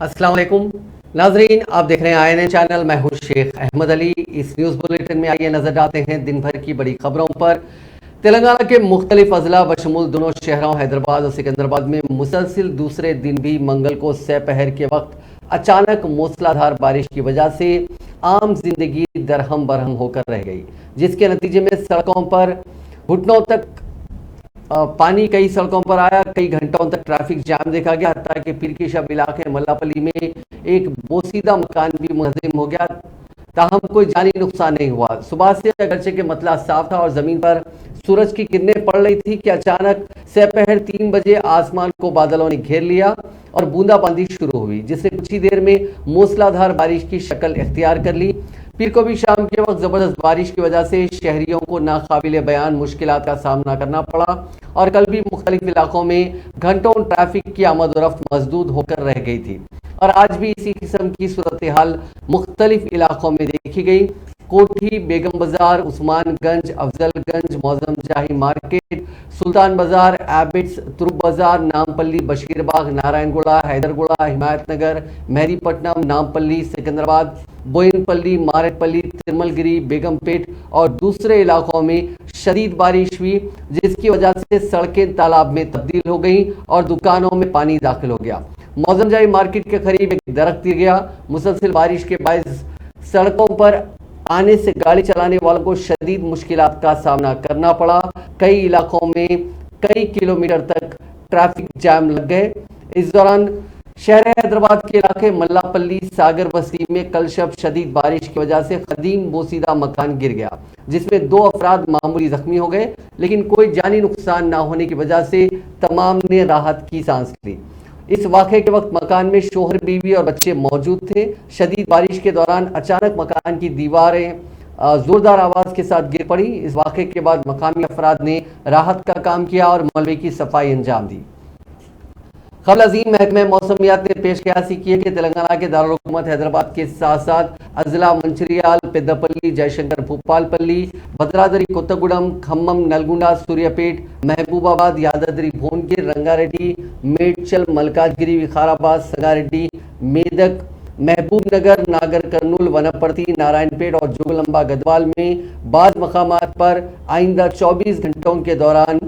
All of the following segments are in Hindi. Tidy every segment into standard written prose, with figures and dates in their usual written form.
अस्सलाम वालेकुम नाजरीन, आप देख रहे हैं INN चैनल। मैं हूं शेख अहमद अली। इस न्यूज़ बुलेटिन में आइए नजर डालते हैं दिन भर की बड़ी खबरों पर। तेलंगाना के मुख्तलिफ अजला बशमूल दोनों शहरों हैदराबाद और सिकंदराबाद में मुसलसिल दूसरे दिन भी मंगल को सपहर के वक्त अचानक मूसलाधार बारिश की वजह से आम जिंदगी दरहम बरहम होकर रह गई, जिसके नतीजे में सड़कों पर घुटनों तक पानी कई सड़कों पर आया। कई घंटों तक ट्रैफिक जाम देखा गया, हत्ता कि पीर की शब इलाके मल्लापल्ली में एक बोसीदा मकान भी मुनहदिम हो गया। ताहम कोई जानी नुकसान नहीं हुआ। सुबह से अगरचे के मतला साफ था और जमीन पर सूरज की किरणें पड़ रही थी कि अचानक सपहर 3 बजे आसमान को बादलों ने घेर लिया और बूंदाबांदी शुरू हुई, जिसने कुछ ही देर में मूसलाधार बारिश की शक्ल इख्तियार कर ली। पीर को भी शाम के वक्त जबरदस्त बारिश की वजह से शहरियों को नाकाबिले बयान मुश्किलात का सामना करना पड़ा और कल भी मुख्तलिफ इलाकों में घंटों ट्रैफिक की आमद और रफ्त मजदूद होकर रह गई थी और आज भी इसी किस्म की सूरत हाल मुख्तलिफ इलाकों में देखी गई। कोठी, बेगम बाजार, उस्मानगंज, अफजलगंज, मौजम जाही मार्केट, सुल्तान बाजार, एबिट्स, तुरुप बाजार, नामपल्ली, बशीरबाग, नारायणगुड़ा, हैदरगुड़ा, हिमायतनगर, मेहदीपट्टनम, नामपल्ली, सिकंदराबाद, बोयनपल्ली, मारेपल्ली, तिरमलगिरी, बेगमपेट और दूसरे इलाकों में शदीद बारिश हुई, जिसकी वजह से सड़कें तालाब में तब्दील हो गई और दुकानों में पानी दाखिल हो गया। मौजमजाई मार्केट के करीब एक दरख्त गिर गया। मुसलसिल बारिश के बायस सड़कों पर आने से गाड़ी चलाने वालों को शदीद मुश्किलात का सामना करना पड़ा। कई इलाकों में कई किलोमीटर तक ट्रैफिक जैम लग गए। इस दौरान शहर हैदराबाद के इलाके मल्लापल्ली, सागर बस्ती में कल शब शदीद बारिश की वजह से कदीम बोसीदा मकान गिर गया, जिसमें 2 अफराद मामूली जख्मी हो गए, लेकिन कोई जानी नुकसान न होने की वजह से तमाम ने राहत की सांस ली। इस वाक़े के वक्त मकान में शोहर, बीवी और बच्चे मौजूद थे। शदीद बारिश के दौरान अचानक मकान की दीवारें जोरदार आवाज़ के साथ गिर पड़ी। इस वाक़े के बाद मकामी अफराद ने राहत का काम किया और मलबे की सफाई अंजाम दी। खबर अजीम महकमे मौसमियात ने पेश कयासी की है कि तेलंगाना के दारुल हुकूमत हैदराबाद के साथ साथ अजला मंचिरियाल, पेद्दपल्ली, जयशंकर भूपालपल्ली, भद्राद्री कोत्तगुडम, खम्मम, नलगुंडा, सूर्यापेट, महबूबाबाद, यादाद्री भुवनगिर, रंगारेड्डी, मेडचल, मलकाजगिरी, विकाराबाद, संगारेड्डी, मेदक, महबूबनगर, नागर कर्नूल, वनपर्ती, नारायणपेट और जोगलंबा गदवाल में बाज़ मकामात पर आइंदा 24 घंटों के दौरान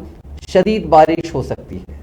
शदीद बारिश हो सकती है।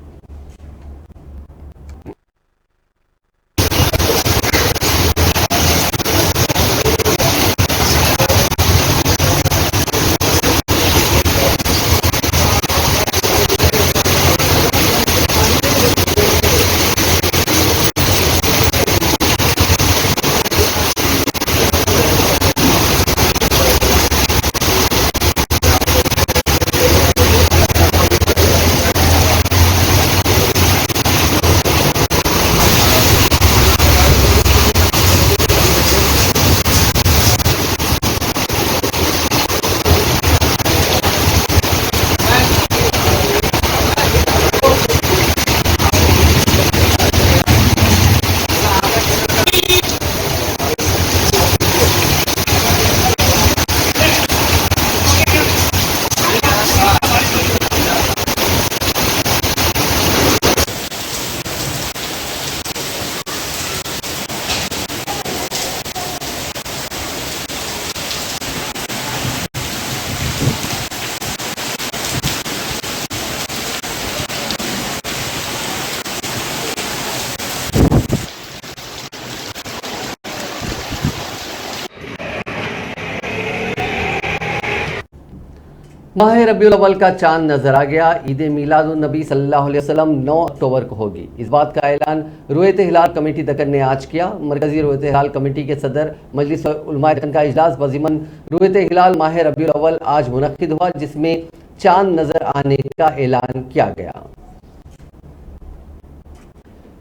माह रबीउल अव्वल का चांद नजर आ गया। ईद मिलादुन नबी सल्लल्लाहु अलैहि वसल्लम 9 अक्टूबर को होगी। इस बात का ऐलान रुयत हिलाल कमेटी दक्कन ने आज किया। मरकजी रुयत हिलाल कमेटी के सदर मजलिस उलमाए दक्कन का इजलास बज़िमन रुयत हिलाल माह रबीउल अव्वल आज मुनक्किद हुआ, जिसमें चांद नजर आने का ऐलान किया गया।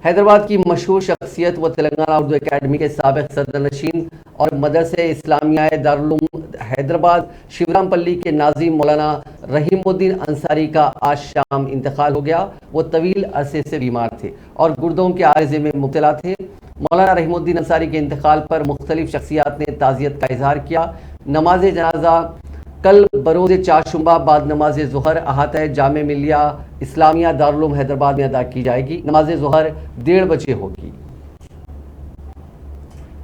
हैदराबाद की मशहूर शख्सियत व तेलंगाना उर्दू अकेडमी के साबिक सदरनशीन और मदरसे इस्लामिया दारुल उलूम हैदराबाद शिवरामपल्ली के नाज़िम मौलाना रहीमुद्दीन अंसारी का आज शाम इंतकाल हो गया। वो तवील अरसे से बीमार थे और गुर्दों के आर्जे में मुब्तला थे। मौलाना रहीमुद्दीन अंसारी के इंतकाल पर मुख्तलिफ शख्सियात ने ताज़ियत का इजहार किया। नमाज जनाजा कल बरोज़ चारशुम्बा बाद नमाज ज़ुहर अहाता जामे मिलिया इस्लामिया दारुल उलूम हैदराबाद में अदा की जाएगी। नमाज ज़ुहर 1:30 बजे होगी।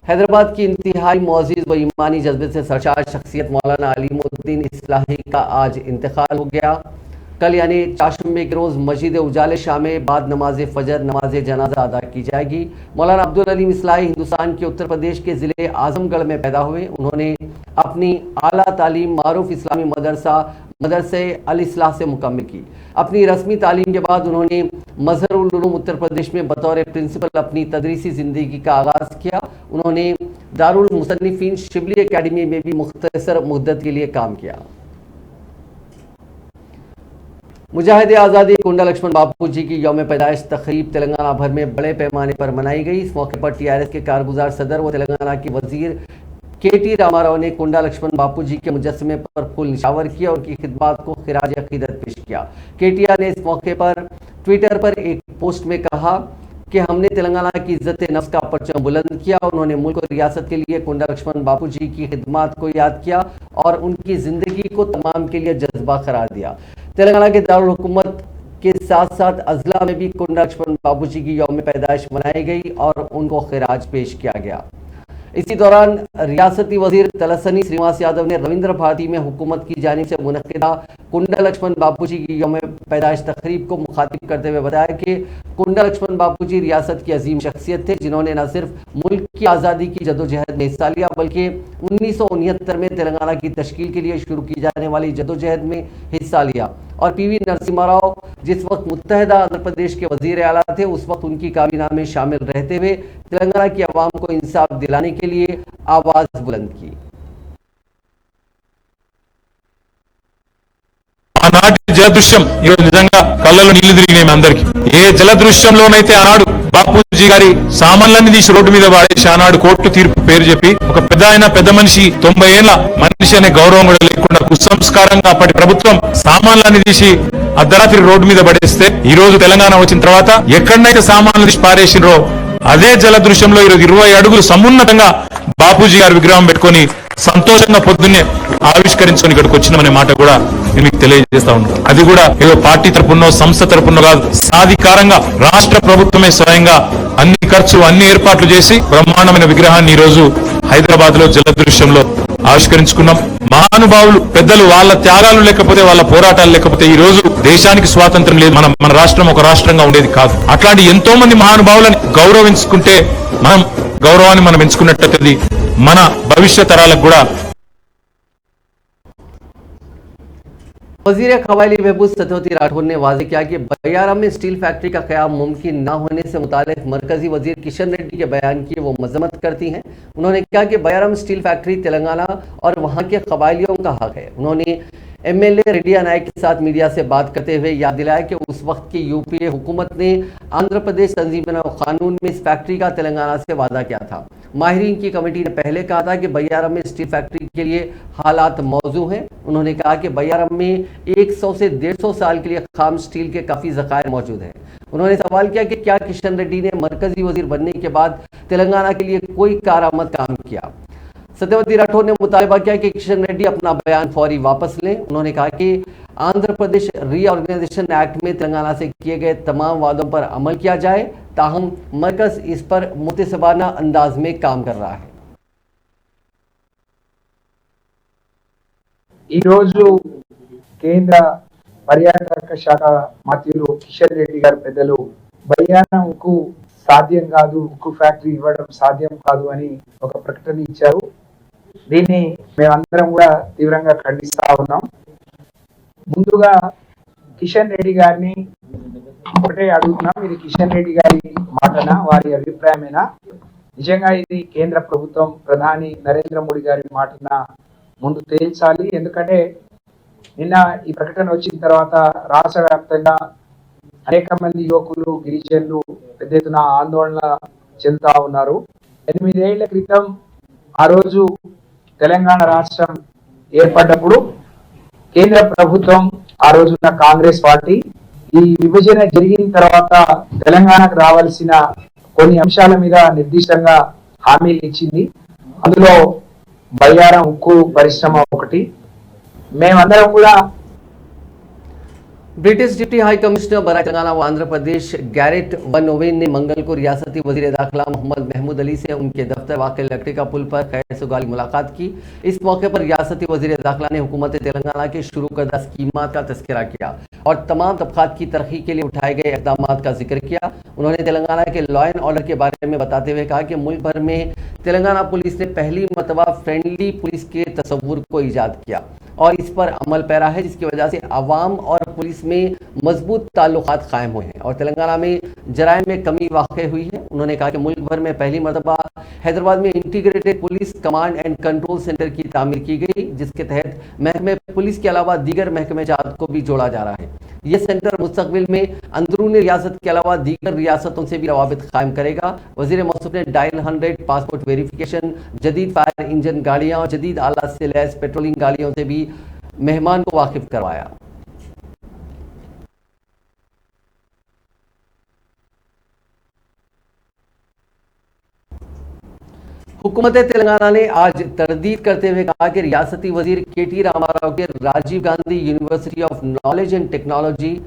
हैदराबाद की इंतहाई मोअज़्ज़िज़ व ईमानी जज्बे से सरशार शख्सियत मौलाना अलीमुद्दीन इस्लाही का आज इंतकाल हो गया। कल यानी चाशुम्बे के रोज़ मस्जिद उजाले शाह में बाद नमाज फजर नमाज जनाजा अदा की जाएगी। मौलाना अब्दुल अलीम इस्लाही हिंदुस्तान के उत्तर प्रदेश के ज़िले आज़मगढ़ में पैदा हुए। उन्होंने अपनी आला तालीम मारूफ इस्लामी मदरसे अल इस्लाह से मुकम्मिल की। अपनी रस्मी तालीम के बाद उन्होंने मज़हरुल उलूम उत्तर प्रदेश में बतौर प्रिंसिपल अपनी तदरीसी ज़िंदगी का आगाज़ किया। उन्होंने दारुल मुसन्निफीन शिबली एकेडमी में भी मुख्तसर मुद्दत के लिए काम किया। मुजाहिद आज़ादी कुंडा लक्ष्मण बापू जी की यौम पैदाइश तकरीब तेलंगाना भर में बड़े पैमाने पर मनाई गई। इस मौके पर टीआरएस के कारगुजार सदर व तेलंगाना के वजीर केटी रामाराव ने कुंडा लक्ष्मण बापू जी के मुजस्समे पर फूल निशावर किया और उनकी खिदमत को खिराज अकीदत पेश किया। केटीआर ने इस मौके पर ट्विटर पर एक पोस्ट में कहा कि हमने तेलंगाना की इज्जत नफ्स का परचम बुलंद किया। उन्होंने मुल्क और रियासत के लिए कुंडा लक्ष्मण बापू जी की खिदमत को याद किया और उनकी जिंदगी को तमाम के लिए जज्बा करार दिया। तेलंगाना के दारुल हुकूमत के साथ साथ अजला में भी कुंडा लक्ष्मण बापू जी की यौम पैदाइश मनाई गई और उनको खिराज पेश किया गया। इसी दौरान रियासती वजीर तलसनी श्रीनिवास यादव ने रविंद्र भारती में हुकूमत की जानिब से मुनक्किदा कुंडा लक्ष्मण बापू जी की यौम पैदाइश तकरीब को मुखातिब करते हुए बताया कि कुंडा लक्ष्मण बापू जी रियासत की अजीम शख्सियत थे, जिन्होंने न सिर्फ मुल्क की आज़ादी की जदोजहद में हिस्सा लिया बल्कि 1969 में तेलंगाना की तश्कील के लिए शुरू की जाने वाली जदोजहद में हिस्सा लिया। और पीवी नरसिम्हा राव जिस वक्त मुत्तहदा आंध्र प्रदेश के वजीर आला थे, उस वक्त उनकी काबीना में शामिल रहते हुए तेलंगाना की आवाम को इंसाफ दिलाने के लिए आवाज बुलंद की। ఆనాటి జలదృశ్యం ఈరోజు నిజంగా కళ్ళలో నీళ్లు తిరిగినాయి అందరికి. ఏ జలదృశ్యంలోనైతే ఆనాడు బాపూజీ గారి సామాన్లన్నీ తీసి రోడ్డు మీద వాడేసి ఆనాడు కోర్టు తీర్పు పేరు చెప్పి ఒక పెద్ద మనిషి 90 ఏళ్ల మనిషి అనే గౌరవం కూడా లేకుండా కుసంస్కారంగా అప్పటి ప్రభుత్వం సామాన్లన్నీ తీసి అర్ధరాత్రి రోడ్డు మీద పడేస్తే ఈ రోజు తెలంగాణ వచ్చిన తర్వాత ఎక్కడైతే సామాన్లు తీసి పారేసినరో అదే జలదృశ్యంలో ఈరోజు 20 అడుగులు సమున్నతంగా బాపూజీ గారి విగ్రహం పెట్టుకొని సంతోషంగా పొద్దున్నే ఆవిష్కరించుకొని ఇక్కడికి వచ్చినామనే మాట కూడా నేను మీకు తెలియజేస్తా ఉన్నాను. అది కూడా ఏదో పార్టీ తరపునో సంస్థ తరపునో కాదు, సాధికారంగా రాష్ట్ర ప్రభుత్వమే స్వయంగా అన్ని ఖర్చు అన్ని ఏర్పాట్లు చేసి బ్రహ్మాండమైన విగ్రహాన్ని ఈ రోజు హైదరాబాద్ లో జలదృశ్యంలో ఆవిష్కరించుకున్నాం. మహానుభావులు పెద్దలు వాళ్ళ త్యాగాలు లేకపోతే వాళ్ళ పోరాటాలు లేకపోతే ఈ రోజు దేశానికి స్వాతంత్రం లేదు, మన రాష్ట్రం ఒక రాష్ట్రంగా ఉండేది కాదు. అట్లాంటి ఎంతో మంది మహానుభావులను గౌరవించుకుంటే మనం గౌరవాన్ని మనం ఎంచుకున్నట్టు మన భవిష్యత్ తరాలకు కూడా. वजीर कबायली महबूब सतवती राठौर ने वाज़ेह किया कि बयाराम में स्टील फैक्ट्री का क़याम मुमकिन न होने से मुतालिक मरकजी वजीर किशन रेड्डी के बयान की वो मजम्मत करती हैं। उन्होंने कहा कि बयाराम स्टील फैक्ट्री तेलंगाना और वहाँ के कबायलियों का हक है। उन्होंने एमएलए रेड्डिया नायक के साथ मीडिया से बात करते हुए याद दिलाया कि उस वक्त की यूपीए हुकूमत ने आंध्र प्रदेश तंजीम कानून में इस फैक्ट्री का तेलंगाना से वादा किया था। माहिरीन की कमेटी ने पहले कहा था कि बयाराम में स्टील फैक्ट्री के लिए हालात मौजू हैं। उन्होंने कहा कि बयाराम में 100 से 150 साल के लिए खाम स्टील के काफ़ी ज़खायर मौजूद हैं। उन्होंने सवाल किया कि क्या किशन रेड्डी ने मरकजी वजीर बनने के बाद तेलंगाना के लिए कोई कारआमद काम किया। सत्यवती राठौर ने मुतालबा किया कि किशन रेड्डी अपना बयान फौरी वापस लें। उन्होंने कहा कि आंध्र प्रदेश रीऑर्गेनाइजेशन एक्ट में तेलंगाना से किए गए तमाम वादों पर अमल किया जाए, ताहम मरकज इस पर मुतसबाना अंदाज में काम कर रहा है। కేంద్ర పర్యాటక శాఖ మంత్రులు కిషన్ రెడ్డి గారు పెద్దలు బయ్యారం ఉక్కు సాధ్యం కాదు, ఉక్కు ఫ్యాక్టరీ ఇవ్వడం సాధ్యం కాదు అని ఒక ప్రకటన ఇచ్చారు. దీన్ని మేమందరం కూడా తీవ్రంగా ఖండిస్తా ఉన్నాం. ముందుగా కిషన్ రెడ్డి గారిని ఒకటే అడుగుతున్నాం, ఇది కిషన్ రెడ్డి గారి మాటనా, వారి అభిప్రాయమేనా? నిజంగా ఇది కేంద్ర ప్రభుత్వం ప్రధాని నరేంద్ర మోడీ గారి మాటనా ముందు తేల్చాలి. ఎందుకంటే నిన్న ఈ ప్రకటన వచ్చిన తర్వాత రాష్ట్ర వ్యాప్తంగా అనేక మంది యువకులు గిరిజనులు పెద్ద ఎత్తున ఆందోళన చెందుతా ఉన్నారు. 8 ఏళ్ల క్రితం ఆ రోజు తెలంగాణ రాష్ట్రం ఏర్పడ్డప్పుడు కేంద్ర ప్రభుత్వం ఆ రోజున్న కాంగ్రెస్ పార్టీ ఈ విభజన జరిగిన తర్వాత తెలంగాణకు రావాల్సిన కొన్ని అంశాల మీద నిర్దిష్టంగా హామీలు ఇచ్చింది. అందులో బయ్యారం ఉక్కు పరిశ్రమ ఒకటి. మేమందరం కూడా ब्रिटिश डिप्टी हाई कमिश्नर बराए तेलंगाना व Andhra Pradesh Garrett one oven ने मंगल को रियासती वजीर दाखिला मोहम्मद महमूद अली से उनके दफ्तर वाक़ लकड़ी का पुल पर खैर सुगाली मुलाकात की। इस मौके पर रियासती वजीर दाखिला ने हुकूमत तेलंगाना के शुरू करदा स्कीमात का तस्करा किया और तमाम तबकात की तरक्की के लिए उठाए गए इकदाम का जिक्र किया। उन्होंने तेलंगाना के लॉ एंड ऑर्डर के बारे में बताते हुए कहा कि मुल्क भर में तेलंगाना पुलिस ने पहली मरतबा फ्रेंडली पुलिस के तस्वुर को ईजाद किया और इस पर अमल पैरा है, जिसकी वजह से अवाम और पुलिस में मजबूत ताल्लुकात कायम हुए हैं और तेलंगाना में जराइम में कमी वाक़ हुई है। उन्होंने कहा कि मुल्क भर में पहली मरतबा हैदराबाद में integrated police command and control centre की तामीर की गई, जिसके तहत महकमे पुलिस के अलावा दीगर महकमे जात को भी जोड़ा जा रहा है। यह सेंटर मुस्तकबिल में अंदरूनी रियासत के अलावा दीगर रियासतों से भी रवाबित कायम करेगा। वजीर मौसूफ ने डायल 100 पासपोर्ट वेरिफिकेशन, जदीद फायर इंजन गाड़ियां और जदीद आलात से लैस पेट्रोलिंग गाड़ियों से भी मेहमान को वाकिफ करवाया। हुकूमत तेलंगाना ने आज तरदीद करते हुए कहा कि रियासती वजीर केटी रामाराव के Rajiv Gandhi university of knowledge and technology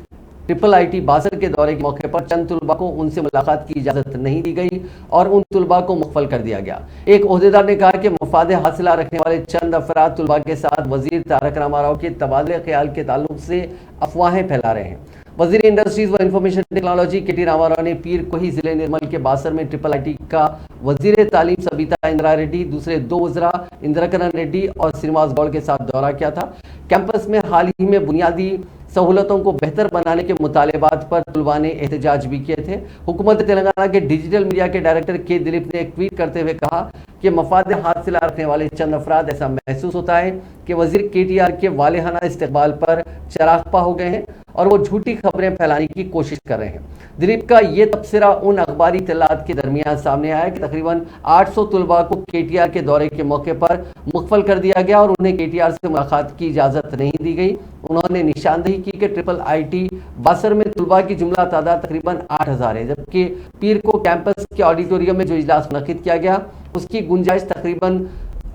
IIIT Basar के दौरे के मौके पर चंद तुलबा को उनसे मुलाकात की इजाजत नहीं दी गई और उन तुलबा को मुख्फल कर दिया गया। एक ओहदेदार ने कहा कि मफाद हासिला रखने वाले चंद अफराद तुलबा के साथ वजीर तारक रामाराव के तबादले ख्याल के ताल्लुक से अफवाहें फैला रहे हैं। वजीर इंडस्ट्रीज व इंफॉर्मेशन टेक्नोलॉजी केटी रामाराव ने पीर को ही जिले निर्मल के बासर में IIIT का वजीर तालीम सबिता इंदिरा रेड्डी, दूसरे दो वज़रा इंदिरा रेड्डी और श्रीनिवास गौड़ के साथ दौरा किया था। कैंपस में हाल ही में बुनियादी सहूलतों को बेहतर बनाने के मुतालबात पर तुलबा ने एहतजाज भी किए थे। हुकूमत तेलंगाना के डिजिटल मीडिया के डायरेक्टर के दिलीप ने एक ट्वीट करते हुए कहा कि मफाद हासिला रखने वाले चंद अफराद ऐसा महसूस होता है कि वजीर KTR के वालेहाना इस्तकबाल पर चरागपा हो गए हैं और वो झूठी खबरें फैलाने की कोशिश कर रहे हैं। दिलीप का ये तबसरा उन अखबारी इत्तलात के दरमियान सामने आया कि तकरीबन 800 तुलबा को KTR के दौरे के मौके पर मुख्फल कर दिया गया और उन्हें KTR से मुलाकात की इजाज़त नहीं दी गई। उन्होंने निशानदेही की कि IIIT बासर में तुलबा की जुमला तादाद तकरीबन 8000 है, जबकि पीर को कैंपस के ऑडिटोरियम में जो इजलास मुनक्किद किया गया उसकी गुंजाइश तकरीबन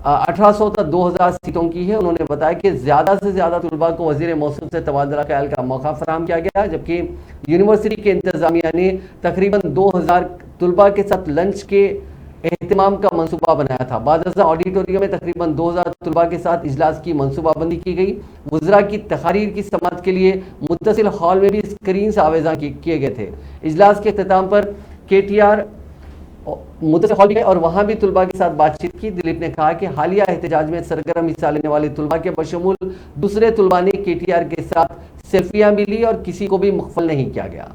1800 तक 2000 सीटों की है। उन्होंने बताया कि ज़्यादा से ज़्यादा तुलबा को वजीर मौसूफ से तबादला ख्याल का मौका फराहम किया गया, जबकि यूनिवर्सिटी के इंतजामिया ने तकरीबन 2000 तुलबा के साथ लंच के एहतमाम का मंसूबा बनाया था। बाद ऑडिटोरियम में तकरीबन 2000 तुलबा के साथ इजलास की मंसूबाबंदी की गई। वज़रा की तकारीर की समात के लिए मुत्तसिल हॉल में भी स्क्रीन से आवेज़ा किए गए थे। इजलास के अख्ताम पर KTR मुत्तसिल हॉल में और वहाँ भी तुलबा के साथ बातचीत की। दिलीप ने कहा कि हालिया एहतजाज में सरगर्म हिस्सा लेने वाले तुलबा के बशमूल दूसरे तुलबा ने KTR के साथ सेल्फियां भी ली और किसी को भी मुख्फल नहीं किया गया।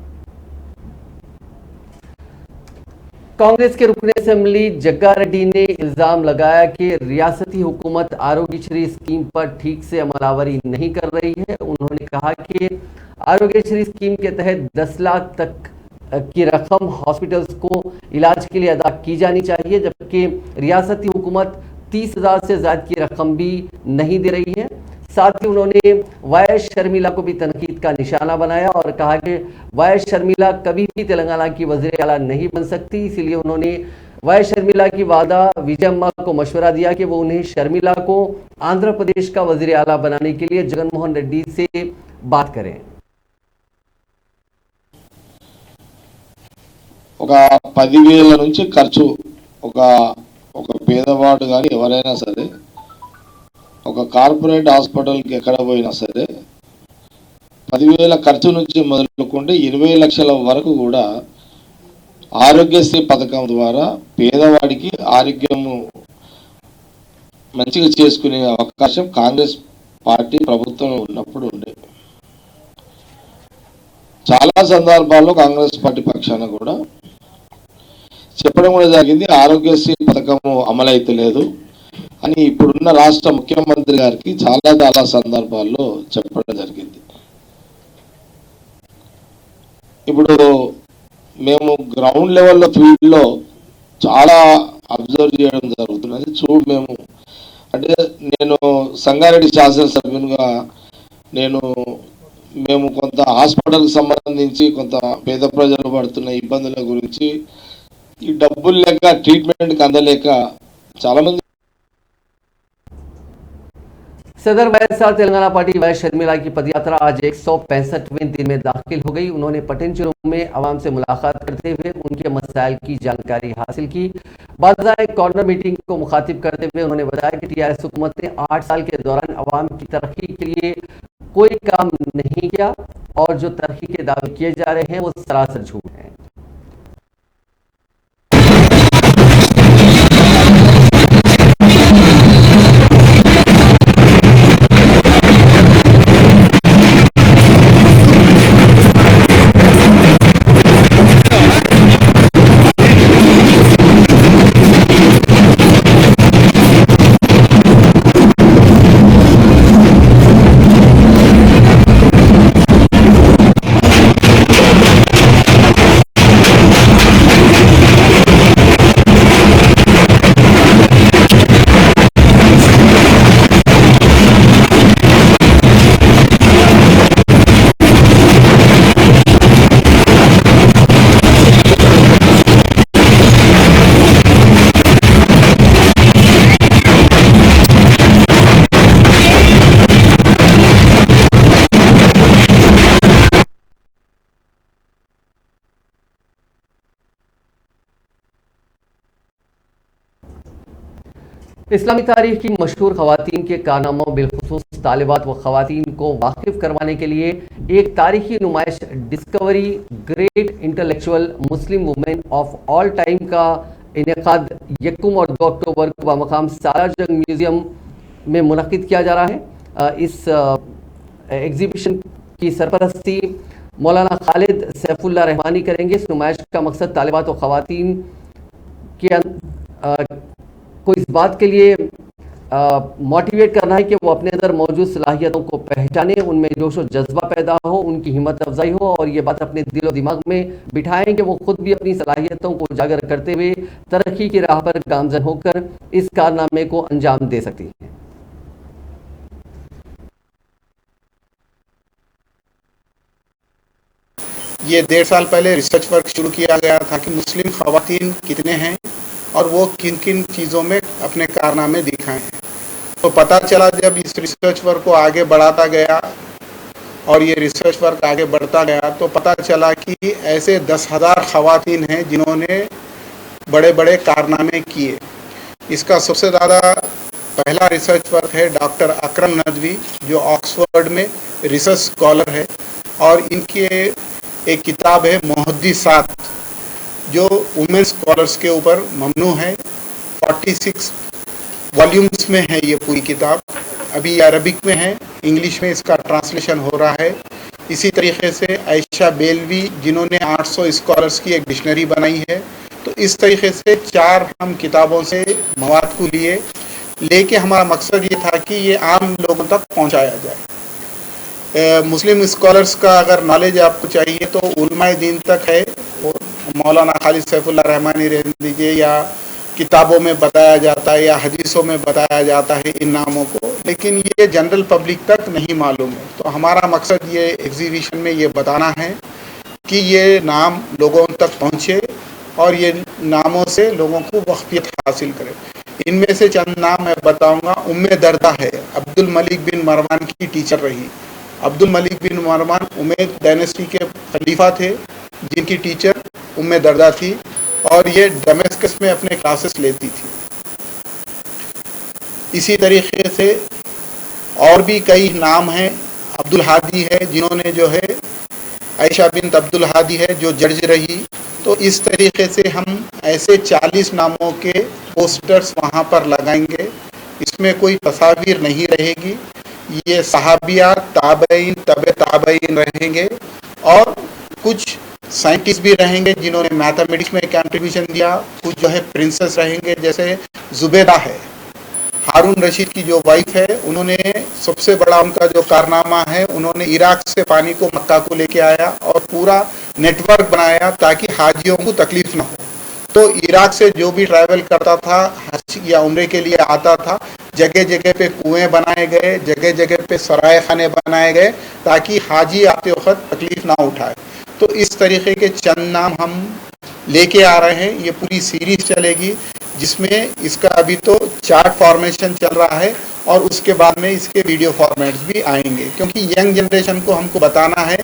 कांग्रेस के रुकन असेंबली जग्गा रेड्डी ने इल्जाम लगाया कि रियासती हुकूमत आरोग्यश्री स्कीम पर ठीक से अमलावरी नहीं कर रही है। उन्होंने कहा कि आरोग्यश्री स्कीम के तहत 10 लाख तक की रकम हॉस्पिटल्स को इलाज के लिए अदा की जानी चाहिए, जबकि रियासती हुकूमत 30,000 से ज़्यादा की रकम भी नहीं दे रही है। साथ ही उन्होंने वायस शर्मिला को भी तनकीद का निशाना बनाया और कहा कि वायस शर्मिला कभी भी तेलंगाना की वज़ीर आला नहीं बन सकती। इसीलिए उन्होंने वायस शर्मिला की वादा विजयम्मा को मशवरा दिया कि वो उन्हें शर्मिला को आंध्र प्रदेश का वज़ीर आला बनाने के लिए जगनमोहन रेड्डी से बात करें। ఒక 10,000 నుంచి ఖర్చు ఒక పేదవాడు కానీ ఎవరైనా సరే ఒక కార్పొరేట్ హాస్పిటల్కి ఎక్కడ పోయినా సరే 10,000 ఖర్చు నుంచి మొదలుకుంటే 20 లక్షల వరకు కూడా ఆరోగ్యశ్రీ పథకం ద్వారా పేదవాడికి ఆరోగ్యము మంచిగా చేసుకునే అవకాశం కాంగ్రెస్ పార్టీ ప్రభుత్వం ఉన్నప్పుడు ఉండేది. చాలా సందర్భాల్లో కాంగ్రెస్ పార్టీ పక్షాన కూడా చెప్పడం కూడా జరిగింది, ఆరోగ్యశ్రీ పథకము అమలైతలేదు అని ఇప్పుడున్న రాష్ట్ర ముఖ్యమంత్రి గారికి చాలా సందర్భాల్లో చెప్పడం జరిగింది. ఇప్పుడు మేము గ్రౌండ్ లెవెల్లో ఫీల్డ్లో చాలా అబ్జర్వ్ చేయడం జరుగుతున్నది. మేము అంటే నేను సంగారెడ్డి శాసనసభ్యునిగా మేము కొంత హాస్పిటల్కి సంబంధించి కొంత పేద ప్రజలు పడుతున్న ఇబ్బందుల గురించి ఈ డబ్బులు లేక ట్రీట్మెంట్కి అందలేక చాలా మంది सदर वायएसआर तेलंगाना पार्टी वाय शर्मिला की पदयात्रा आज 165वें दिन में दाखिल हो गई। उन्होंने पटेंचेरू में आवाम से मुलाकात करते हुए उनके मसाइल की जानकारी हासिल की। बाज़ाए कॉर्नर मीटिंग को मुखातिब करते हुए उन्होंने बताया कि टीआरएस हुकूमत ने 8 साल के दौरान आवाम की तरक्की के लिए कोई काम नहीं किया और जो तरक्की के दावे किए जा रहे हैं वो सरासर झूठ हैं। इस्लामी तारीख की मशहूर खवातीन के कारनामों बिलखुसूस तालिबात व खवातीन को वाकिफ करवाने के लिए एक तारीखी नुमाइश discovery great intellectual Muslim women of all time का इनेकाद 1 और 2 अक्टूबर को बमकाम सालारजंग म्यूज़ियम में मुनक्किद किया जा रहा है। इस एग्जीबिशन की सरपरस्ती मौलाना खालिद सैफुल्लाह रहमानी करेंगे। इस नुमाइश का मकसद तालिबात व खवातीन के को इस बात के लिए मोटिवेट करना है कि वो अपने अंदर मौजूद सलाहियतों को पहचाने, उनमें जोश व जज्बा पैदा हो, उनकी हिम्मत अफजाई हो और ये बात अपने दिल और दिमाग में बिठाएं कि वो खुद भी अपनी सलाहियतों को उजागर करते हुए तरक्की की राह पर गामजन होकर इस कारनामे को अंजाम दे सकती हैं। ये 1.5 साल पहले रिसर्च वर्क शुरू किया गया था कि मुस्लिम खवातीन कितने हैं और वो किन किन चीज़ों में अपने कारनामे दिखाए हैं। तो पता चला जब इस रिसर्च वर्क को आगे बढ़ाता गया और ये रिसर्च वर्क आगे बढ़ता गया तो पता चला कि ऐसे 10,000 खवातीन हैं जिन्होंने बड़े बड़े कारनामे किए। इसका सबसे ज़्यादा पहला रिसर्च वर्क है डॉक्टर अकरम नदवी, जो ऑक्सफोर्ड में रिसर्च स्कॉलर है, और इनके एक किताब है मुहद्दिसात, जो वुमेन स्कॉलर्स के ऊपर ममनू है। 46 वॉल्यूम्स में है ये पूरी किताब। अभी अरबिक में है, इंग्लिश में इसका ट्रांसलेशन हो रहा है। इसी तरीके से आयशा बेलवी, जिन्होंने 800 स्कॉलर्स की एक डिक्शनरी बनाई है। तो इस तरीके से 4 हम किताबों से मवाद को लेके हमारा मकसद ये था कि ये आम लोगों तक पहुंचाया जाए। मुस्लिम स्कॉलर्स का अगर नॉलेज आपको चाहिए तो उलमाए दीन तक है, वो मौलाना खालिद सैफुल्लाह रहमानी रहने दीजिए, या किताबों में बताया जाता है या हदीसों में बताया जाता है इन नामों को, लेकिन ये जनरल पब्लिक तक नहीं मालूम है। तो हमारा मकसद ये एग्जीबिशन में ये बताना है कि ये नाम लोगों तक पहुँचे और ये नामों से लोगों को वाक़फियत हासिल करे। इनमें से चंद नाम मैं बताऊँगा। उम्मे दर्दा है, अब्दुल मलिक बिन मरवान की टीचर रही। अब्दुल मलिक बिन मरवान उमैद डायनेस्टी के खलीफा थे, जिनकी टीचर उम्मे दर्दा थी, और ये दमेस्कस में अपने क्लासेस लेती थी। इसी तरीके से और भी कई नाम हैं। अब्दुल हादी है, जिन्होंने जो है आयशा बिन अब्दुल हादी है, जो जज रही। तो इस तरीके से हम ऐसे 40 नामों के पोस्टर्स वहाँ पर लगाएंगे। इसमें कोई तस्वीर नहीं रहेगी। ये सहाबिया, ताबईन, तबे ताबईन रहेंगे, और कुछ साइंटिस्ट भी रहेंगे जिन्होंने मैथमेटिक्स में कंट्रीब्यूशन दिया। कुछ जो है प्रिंसेस रहेंगे, जैसे जुबैदा है, हारून रशीद की जो वाइफ है, उन्होंने सबसे बड़ा उनका जो कारनामा है, उन्होंने इराक से पानी को मक्का को लेके आया और पूरा नेटवर्क बनाया ताकि हाजियों को तकलीफ ना हो। तो इराक से जो भी ट्रैवल करता था हज या उम्रे के लिए आता था, जगह जगह पे कुएं बनाए गए, जगह जगह पे सराय खाने बनाए गए ताकि हाजी आते वक्त तकलीफ ना उठाए। तो इस तरीके के चंद नाम हम लेके आ रहे हैं। ये पूरी सीरीज चलेगी। जिसमें इसका अभी तो चार्ट फॉर्मेशन चल रहा है और उसके बाद में इसके वीडियो फॉर्मेट्स भी आएंगे, क्योंकि यंग जनरेशन को हमको बताना है।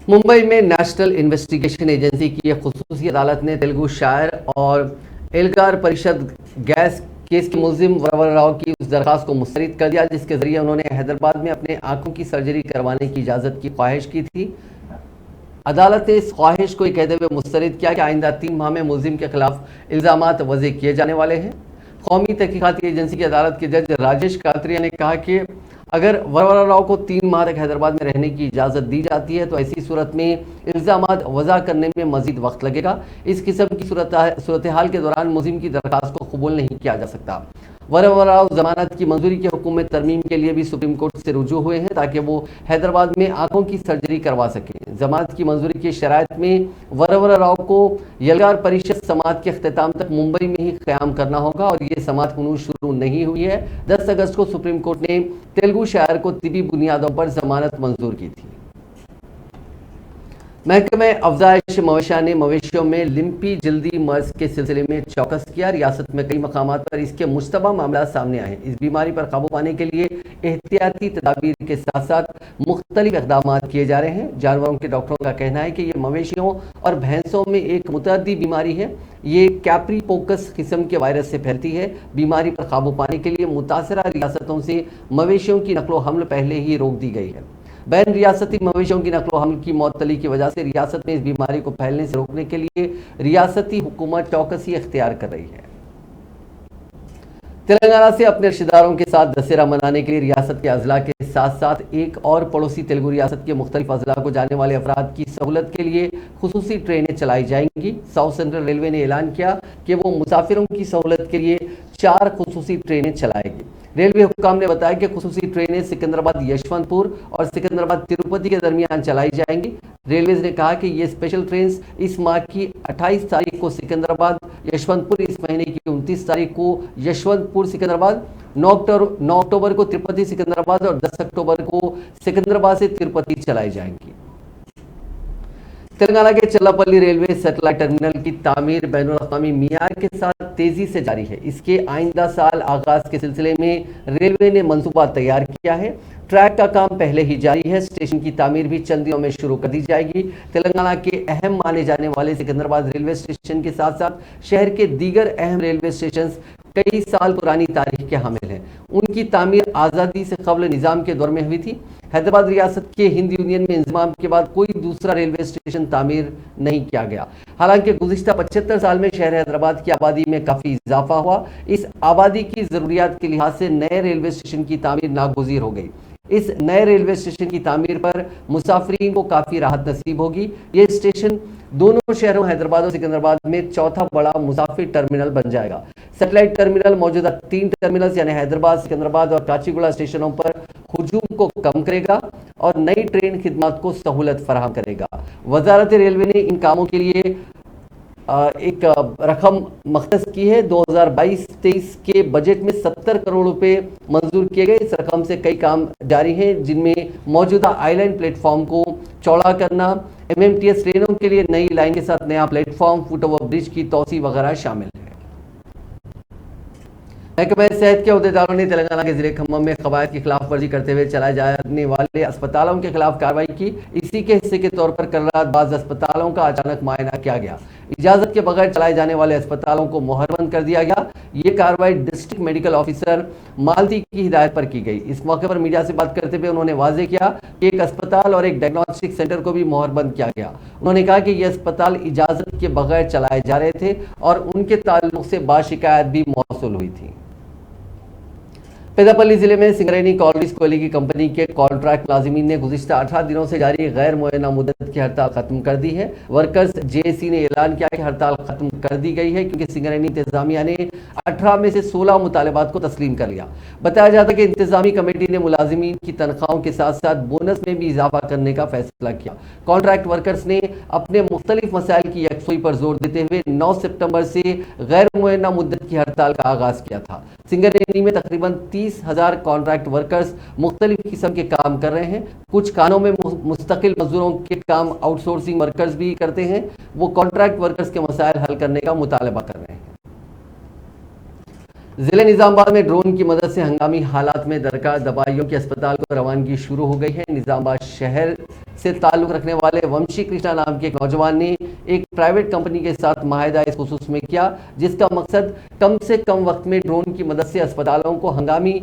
मुंबई में नेशनल इन्वेस्टिगेशन एजेंसी की एक खुसूसी अदालत ने तेलुगु शायर और एल्गार परिषद गैस केस के मुलजिम वरवर राव की उस दरखास्त को मुस्तरद कर दिया जिसके जरिए उन्होंने हैदराबाद में अपने आंखों की सर्जरी करवाने की इजाज़त की ख्वाहिश की थी। अदालत ने इस ख्वाहिश को कहते हुए मुस्तरद किया कि आइंदा 3 माह में मुलजिम के खिलाफ इल्ज़ामात वज़े किए जाने वाले हैं। कौमी तहकीकाती एजेंसी की अदालत के जज राजेश कात्रिया ने कहा कि अगर वरवरा राव को 3 माह तक हैदराबाद में रहने की इजाज़त दी जाती है तो ऐसी सूरत में इल्ज़ामात वज़ा करने में मज़ीद वक्त लगेगा। इस किस्म की सूरत हाल के दौरान मुलजिम की दरख्वास्त को कबूल नहीं किया जा सकता। वरवरा राव जमानत की मंजूरी के हुक्म में तरमीम के लिए भी सुप्रीम कोर्ट से रुजू हुए हैं ताकि वो हैदराबाद में आंखों की सर्जरी करवा सकें। जमानत की मंजूरी की शराइत में वरवरा राव को यलगार परिषद समात के अख्तिताम तक मुंबई में ही क़याम करना होगा और ये समात हनूज शुरू नहीं हुई है। 10 अगस्त को सुप्रीम कोर्ट ने तेलुगु शायर को तिबी बुनियादों पर जमानत मंजूर की थी। महकमे अफजाइश मवेशिया ने मवेशियों में लिम्पी जल्दी मर्ज के सिलसिले में चौकस किया। रियासत में कई मकामात पर इसके मुश्तबा मामला सामने आए। इस बीमारी पर काबू पाने के लिए एहतियाती तदाबीर के साथ साथ मुख्तलिफ इक़दाम किए जा रहे हैं। जानवरों के डॉक्टरों का कहना है कि ये मवेशियों और भैंसों में एक मुतअद्दी बीमारी है। ये कैप्रीपोकस किस्म के वायरस से फैलती है। बीमारी पर काबू पाने के लिए मुतासरा रियासतों से मवेशियों की नकलो हमल पहले ही रोक दी गई है। बैन रियासती मवेशियों की नकलो हमल की मअतली की वजह से रियासत में इस बीमारी को फैलने से रोकने के लिए रियासती हुकूमत चौकसी इख्तियार कर रही है। तेलंगाना से अपने रिश्तेदारों के साथ दशहरा मनाने के लिए रियासत के अजला के साथ साथ एक और पड़ोसी तेलुगु रियासत के मुख्तलिफ अजला को जाने वाले अफराद की सहूलत के लिए खुसूसी ट्रेनें चलाई जाएंगी। साउथ सेंट्रल रेलवे ने ऐलान किया कि वो मुसाफिरों की सहूलत के लिए 4 खुसूसी ट्रेनें चलाएगी। रेलवे हुक्काम ने बताया कि खुसूसी ट्रेनें सिकंदराबाद यशवंतपुर और सिकंदराबाद तिरुपति के दरमियान चलाई जाएंगी। रेलवे ने कहा कि ये स्पेशल ट्रेन इस माह की 28 तारीख को सिकंदराबाद यशवंतपुर, इस महीने की 29 तारीख को यशवंतपुर सिकंदराबाद, 9 अक्टूबर को तिरुपति सिकंदराबाद और 10 अक्टूबर को सिकंदराबाद से तिरुपति चलाई जाएंगी। तेलंगाना के चल्लापल्ली रेलवे सैटेलाइट टर्मिनल की तामीर बैनुल अक़वामी मियार के साथ तेजी से जारी है। इसके आइंदा साल आगाज के सिलसिले में रेलवे ने मंसूबा तैयार किया है। ट्रैक का काम पहले ही जारी है। स्टेशन की तामीर भी चंद दिनों में शुरू कर दी जाएगी। तेलंगाना के अहम माने जाने वाले सिकंदराबाद रेलवे स्टेशन के साथ साथ शहर के दीगर अहम रेलवे स्टेशन कई साल पुरानी तारीख के हामिल हैं। उनकी तामीर आज़ादी से कबल निज़ाम के दौर में हुई थी। हैदराबाद रियासत के हिंद यूनियन में इंज़माम के बाद कोई दूसरा रेलवे स्टेशन तामीर नहीं किया गया। हालांकि गुज़िश्ता 75 साल में शहर हैदराबाद की आबादी में काफ़ी इजाफा हुआ। इस आबादी की ज़रूरियात के लिहाज से नए रेलवे स्टेशन की तामीर नागुज़ीर हो गई। इस नए रेलवे स्टेशन की तामीर पर मुसाफिरीन को काफ़ी राहत नसीब होगी। ये स्टेशन दोनों शहरों हैदराबाद और सिकंदराबाद में चौथा बड़ा मुसाफिर टर्मिनल बन जाएगा। सैटेलाइट टर्मिनल मौजूदा 3 टर्मिनल्स यानी हैदराबाद, सिकंदराबाद और काचीगुड़ा स्टेशनों पर हुजूम को कम करेगा और नई ट्रेन खिदमत को सहूलत फराहम करेगा। वजारत रेलवे ने इन कामों के लिए एक रकम मख्तस की है। 2022-23 के बजट में 70 करोड़ रुपए मंजूर किए गए। इस रकम से कई काम जारी हैं जिनमें मौजूदा आइलैंड प्लेटफॉर्म को चौड़ा करना, MMTS ट्रेनों के लिए नई लाइन के साथ नया प्लेटफॉर्म, फुट ओवर ब्रिज की तोसी वगैरह शामिल है। महकमा सेहत के अहदेदारों ने तेलंगाना के जिले खम्मम में कवायद की खिलाफ वर्जी करते हुए चलाए जाने वाले अस्पतालों के खिलाफ कार्रवाई की। इसी के हिस्से के तौर पर कल रात बाज़ अस्पतालों का अचानक मुआयना किया गया। इजाजत के बगैर चलाए जाने वाले अस्पतालों को मोहरबंद कर दिया गया। ये कार्रवाई डिस्ट्रिक्ट मेडिकल ऑफिसर मालती की हिदायत पर की गई। इस मौके पर मीडिया से बात करते हुए उन्होंने वाजे किया कि एक अस्पताल और एक डायग्नोस्टिक सेंटर को भी मोहरबंद किया गया। उन्होंने कहा कि ये अस्पताल इजाजत के बगैर चलाए जा रहे थे और उनके ताल्लुक से बाशिकायत भी मौसूल हुई थी। पेदापल्ली जिले में सिंगरेनी कॉलरीज कोयले की कंपनी के कॉन्ट्रैक्ट मुलाजिमीन ने गुज़िश्ता 18 दिनों से जारी गैर मुअय्यना मुद्दत की हड़ताल खत्म कर दी है। वर्कर्स JAC ने ऐलान किया कि हड़ताल खत्म कर दी गई है क्योंकि सिंगरेनी इंतजामिया ने 18 में से 16 मुतालबात को तस्लीम कर लिया। बताया जाता है कि इंतजामी कमेटी ने मुलाजिमीन की तनख्वाहों के साथ साथ बोनस में भी इजाफा करने का फैसला किया। कॉन्ट्रैक्ट वर्कर्स ने अपने मुख्तलिफ मसाइल की यकसुई पर जोर देते हुए 9 सितंबर से गैर मुअय्यना मुद्दत की हड़ताल का आगाज किया था। सिंगरेनी में तकरीबन 30,000 कॉन्ट्रैक्ट वर्कर्स मुख्तलिफ किस्म के काम कर रहे हैं। कुछ कानों में मुस्तकिल मजदूरों के काम आउटसोर्सिंग वर्कर्स भी करते हैं। वो कॉन्ट्रैक्ट वर्कर्स के मसाइल हल करने का मुतालबा कर रहे हैं। जिले निजामाबाद में ड्रोन की मदद से हंगामी हालात में दरकार दवाइयों की अस्पताल को रवानगी शुरू हो गई है। निजामाबाद शहर से ताल्लुक रखने वाले वंशी कृष्णा नाम के एक नौजवान ने एक प्राइवेट कंपनी के साथ माहिदा इस खुसूस में किया, जिसका मकसद कम से कम वक्त में ड्रोन की मदद से अस्पतालों को हंगामी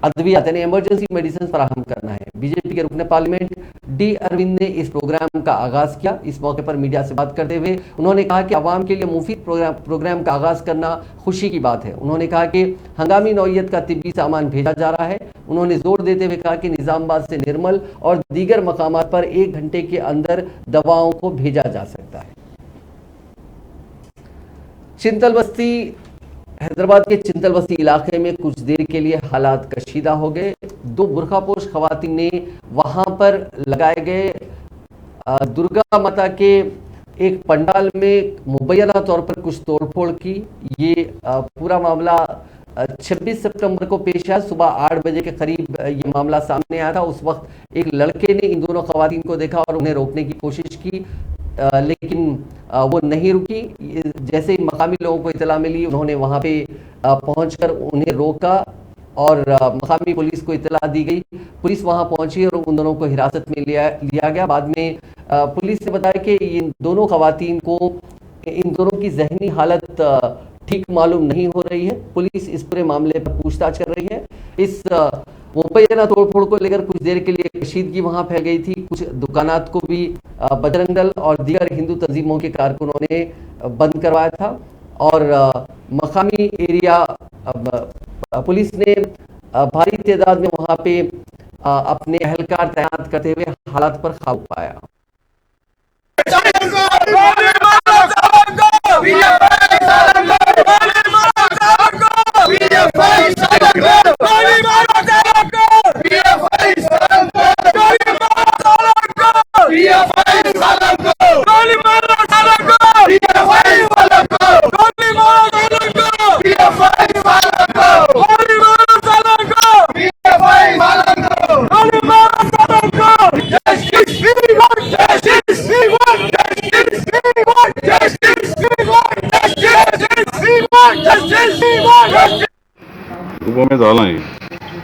अद्वियात यानी इमरजेंसी मेडिसिन फराहम करना है। बीजेपी के रुकने पार्लियामेंट डी अरविंद ने इस प्रोग्राम का आगाज किया। इस मौके पर मीडिया से बात करते हुए उन्होंने कहा कि आवाम के लिए मुफीद प्रोग्राम का आगाज करना खुशी की बात है। उन्होंने कहा कि हंगामी नौइयत का तिब्बी सामान भेजा जा रहा है। उन्होंने जोर देते हुए कहा कि निजामाबाद से निर्मल और दीगर मकामात पर 1 घंटे के अंदर दवाओं को भेजा जा सकता है। चिंतल बस्ती हैदराबाद के चिंतल बस्ती इलाके में कुछ देर के लिए हालात कशीदा हो गए। 2 बुरखापोश खवातीन ने वहां पर लगाए गए दुर्गा माता के एक पंडाल में मुबैना तौर पर कुछ तोड़फोड़ की। ये पूरा मामला 26 सितंबर को पेश आया। सुबह 8 बजे के करीब ये मामला सामने आया था। उस वक्त एक लड़के ने इन दोनों खवातीन को देखा और उन्हें रोकने की कोशिश की, लेकिन वो नहीं रुकी। जैसे ही मकामी लोगों को इतला मिली, उन्होंने वहां पे पहुंचकर उन्हें रोका और मकामी पुलिस को इतला दी गई। पुलिस वहां पहुंची और उन दोनों को हिरासत में लिया गया। बाद में पुलिस ने बताया कि इन दोनों खवातीन को इन दोनों की जहनी हालत ठीक मालूम नहीं हो रही है। पुलिस इस पूरे मामले पर पूछताछ कर रही है। इस मुबैना तोड़फोड़ को लेकर कुछ देर के लिए कशीदगी वहां फैल गई थी। कुछ दुकानात को भी बजरंग दल और दीगर हिंदू तंजीमों के कारकुनों ने बंद करवाया था और मकामी एरिया पुलिस ने भारी तादाद में वहां पे अपने एहलकार तैनात करते हुए हालात पर काबू पाया। सुबह में डाला है,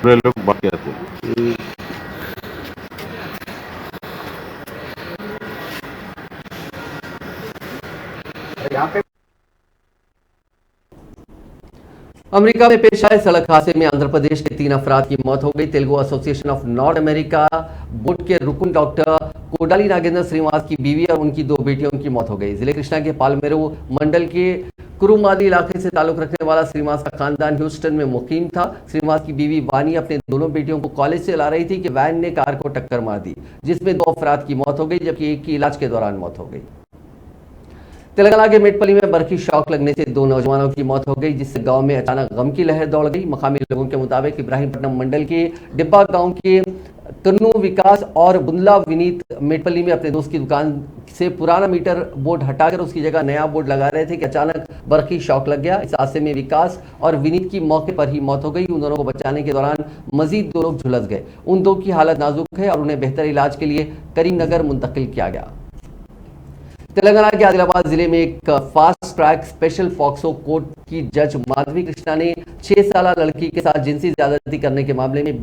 पूरे लोग बाकी आते हैं। अमेरिका में पेश आए सड़क हादसे में आंध्र प्रदेश के 3 अफराद की मौत हो गई। Telugu association of north America board के रुकन डॉक्टर कोडाली नागेंद्र श्रीनिवास की बीवी और उनकी 2 बेटियों की मौत हो गई। जिले कृष्णा के पालमेरू मंडल के कुरुमादी इलाके से ताल्लुक रखने वाला श्रीनिवास का खानदान ह्यूस्टन में मुकीम था। श्रीनिवास की बीवी वानी अपने दोनों बेटियों को कॉलेज से ला रही थी कि वैन ने कार को टक्कर मार दी, जिसमें 2 अफराद की मौत हो गई जबकि एक की इलाज के दौरान मौत हो गई। तेलंगाना के मेटपल्ली में बर्फी शॉक लगने से 2 नौजवानों की मौत हो गई, जिससे गांव में अचानक गम की लहर दौड़ गई। मकामी लोगों के मुताबिक इब्राहिमपट्टनम मंडल के डिब्बा गांव के कन्नू विकास और बुंदला विनीत मेटपल्ली में अपने दोस्त की दुकान से पुराना मीटर बोर्ड हटाकर उसकी जगह नया बोर्ड लगा रहे थे कि अचानक बर्फी शॉक लग गया। इस हादसे में विकास और विनीत की मौके पर ही मौत हो गई। उन दोनों को बचाने के दौरान मजीद 2 लोग झुलस गए। उन 2 की हालत नाजुक है और उन्हें बेहतर इलाज के लिए करीमनगर मुंतकिल किया गया। तेलंगाना के आदिलाबाद जिले में एक fast track special POCSO court की जज माधवी कृष्णा ने 6 साल लड़की के साथ जिनसी ज्यादती करने के मामले में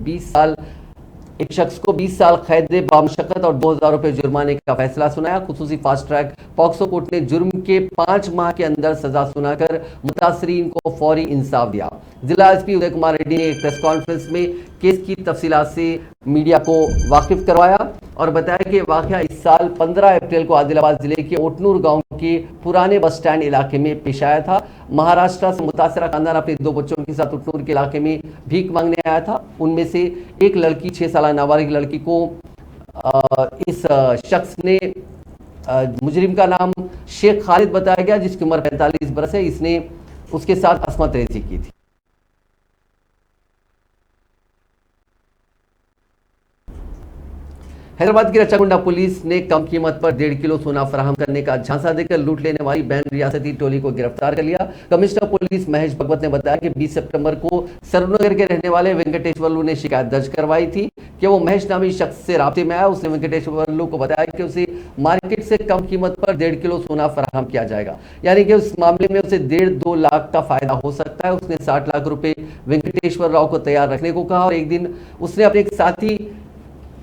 एक शख्स को 20 साल कैद बामशक्कत और 2000 रुपए जुर्माने का फैसला सुनाया। खुसूसी फास्ट ट्रैक पॉक्सो कोर्ट ने जुर्म के 5 माह के अंदर सजा सुनाकर मुतासरीन को फौरी इंसाफ दिया। जिला एसपी उदय कुमार रेड्डी ने एक प्रेस कॉन्फ्रेंस में केस की तफसीलात से मीडिया को वाकिफ करवाया और बताया कि वाकया इस साल 15 अप्रैल को आदिलाबाद जिले के ओटनूर गांव के पुराने बस स्टैंड इलाके में पेश आया था। महाराष्ट्र से मुतासरा खानदान अपने 2 बच्चों के साथ ओटनूर के इलाके में भीख मांगने आया था। उनमें से एक लड़की 6 साल नाबालिग लड़की को इस शख्स ने मुजरिम का नाम शेख खालिद बताया गया, जिसकी उम्र 45 बरस है। इसने उसके साथ असमत रेजी की थी। हैदराबाद की रचागुंडा पुलिस ने कम कीमत पर 1.5 किलो सोना फराहम करने का झांसा देकर लूट लेने वाली बैंड रियासती टोली को गिरफ्तार कर लिया। कमिश्नर पुलिस महेश भगवत ने बताया कि 20 सितंबर को सरूरनगर के रहने वाले वेंकटेश्वरलू ने शिकायत दर्ज करवाई थी कि वो महेश नामी शख्स से राब्ते में आया। उसने वेंकटेश्वरलू को बताया कि उसे मार्केट से कम कीमत पर 1.5 किलो सोना फराहम किया जाएगा, यानी कि उस मामले में उसे 1.5-2 लाख का फायदा हो सकता है। उसने 60 लाख रुपए वेंकटेश्वर राव को तैयार रखने को कहा और एक दिन उसने अपने एक साथी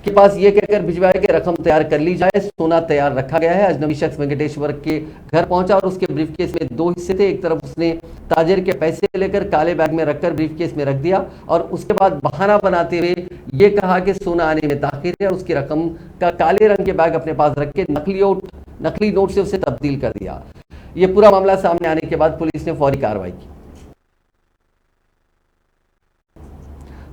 के पास ये कहकर भिजवाया कि रकम तैयार कर ली जाए, सोना तैयार रखा गया है। अजनबी शख्स वेंकटेश्वर के घर पहुंचा और उसके ब्रीफकेस में 2 हिस्से थे। एक तरफ उसने ताजिर के पैसे लेकर काले बैग में रखकर ब्रीफकेस में रख दिया और उसके बाद बहाना बनाते हुए ये कहा कि सोना आने में ताखिर है और उसकी रकम का काले रंग के बैग अपने पास रख के नकली नोट से उसे तब्दील कर दिया। ये पूरा मामला सामने आने के बाद पुलिस ने फौरी कार्रवाई की।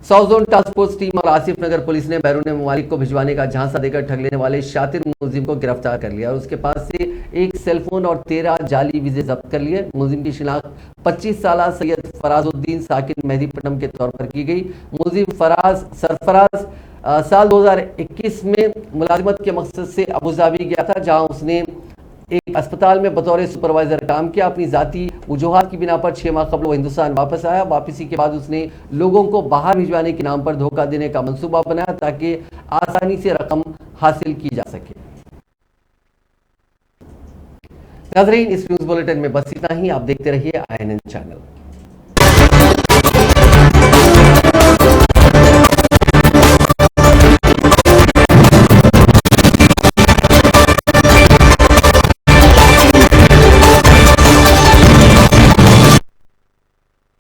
South zone task force team और आसिफ नगर पुलिस ने बैरून ममालिक को भिजवाने का झांसा देकर ठग लेने वाले शातिर मुलजिम को गिरफ्तार कर लिया और उसके पास से एक सेलफोन और 13 जाली वीजे जब्त कर लिए। मुलजिम की शिनाख्त 25 साल सैयद फराजुद्दीन साकिन मेहदीपट्टनम के तौर पर की गई। मुलजिम सरफराज साल 2021 में मुलाजिमत के मकसद से अबुधाबी गया था, जहां उसने एक अस्पताल में बतौर सुपरवाइजर काम किया। अपनी जाती वजूहात की बिना पर 6 माह कबल वो हिंदुस्तान वापस आया। वापसी के बाद उसने लोगों को बाहर भिजवाने के नाम पर धोखा देने का मंसूबा बनाया ताकि आसानी से रकम हासिल की जा सके। नाज़रीन, इस न्यूज बुलेटिन में बस इतना ही। आप देखते रहिए INN चैनल।